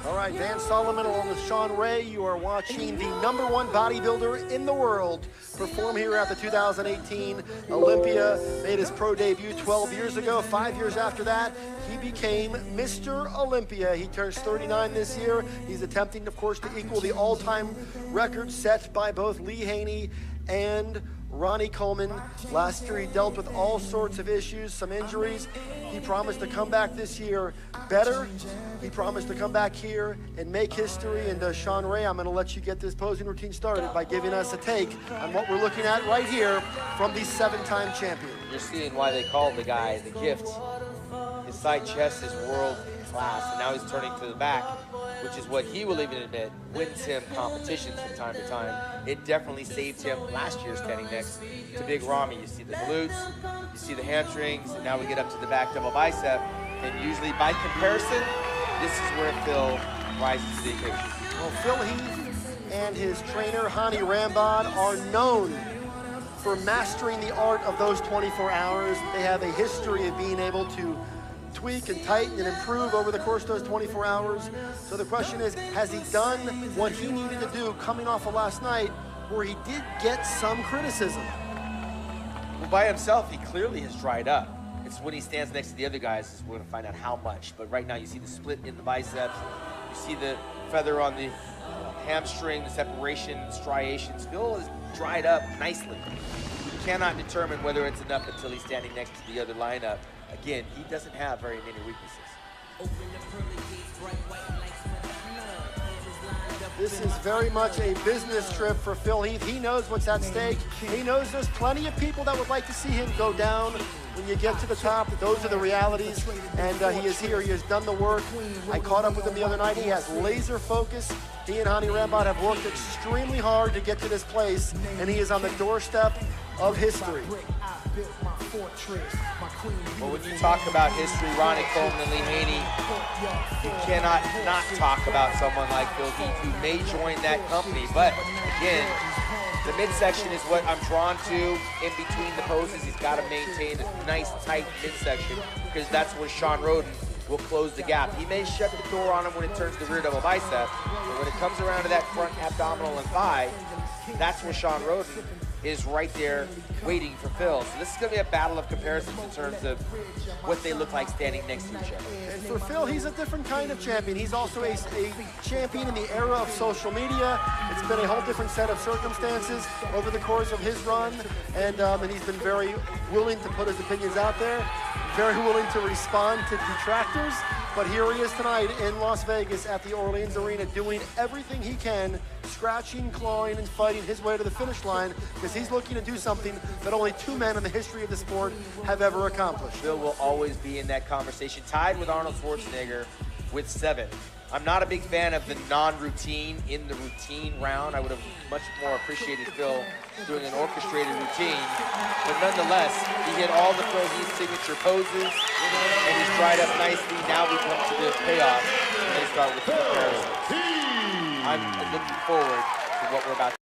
All right, Dan Solomon along with Sean Ray, you are watching the #1 bodybuilder in the world perform here at the 2018 Olympia. Made his pro debut 12 years ago. 5 years after that, he became Mr. Olympia. He turns 39 this year. He's attempting, of course, to equal the all-time record set by both Lee Haney and Ronnie Coleman. Last year, he dealt with all sorts of issues, some injuries. He promised to come back this year better. He promised to come back here and make history. And Sean Ray, I'm gonna let you get this posing routine started by giving us a take on what we're looking at right here from the 7-time champion. You're seeing why they call the guy the gift. His side chest is world class, and now he's turning to the back, which is what he will even admit wins him competitions from time to time. It definitely saved him last year standing next to Big Ramy. You see the glutes, you see the hamstrings, and now we get up to the back double bicep. And usually by comparison, this is where Phil rises to the occasion. Well, Phil Heath and his trainer, Hani Rambod, are known for mastering the art of those 24 hours. They have a history of being able to tweak and tighten and improve over the course of those 24 hours. So the question is, has he done what he needed to do coming off of last night, where he did get some criticism? Well, by himself, he clearly has dried up. It's when he stands next to the other guys, we're gonna find out how much. But right now, you see the split in the biceps, you see the feather on the hamstring, the separation, striations. Phil is dried up nicely. You cannot determine whether it's enough until he's standing next to the other lineup. Again, he doesn't have very many weaknesses. This is very much a business trip for Phil Heath. He knows what's at stake. He knows there's plenty of people that would like to see him go down. When you get to the top, those are the realities. And he is here, he has done the work. I caught up with him the other night. He has laser focus. He and Hani Rambod have worked extremely hard to get to this place, and he is on the doorstep of history. Well, when you talk about history, Ronnie Coleman and Lee Haney, you cannot not talk about someone like Phil Heath, who may join that company. But again, the midsection is what I'm drawn to. In between the poses, he's got to maintain a nice, tight midsection, because that's where Sean Roden will close the gap. He may shut the door on him when it turns to the rear double bicep, but when it comes around to that front abdominal and thigh, that's where Sean Roden is right there waiting for Phil. So this is going to be a battle of comparisons in terms of what they look like standing next to each other. And for Phil, he's a different kind of champion. He's also a champion in the era of social media. It's been a whole different set of circumstances over the course of his run, and he's been very willing to put his opinions out there, very willing to respond to detractors. But here he is tonight in Las Vegas at the Orleans Arena, doing everything he can, scratching, clawing, and fighting his way to the finish line, because he's looking to do something that only 2 men in the history of the sport have ever accomplished. Phil will always be in that conversation, tied with Arnold Schwarzenegger with 7. I'm not a big fan of the non-routine in the routine round. I would have much more appreciated Phil doing an orchestrated routine. But nonetheless, he hit all the Phil Heath signature poses, and he's dried up nicely. Now we come to the payoff, and they start with the comparisons. I'm looking forward to what we're about to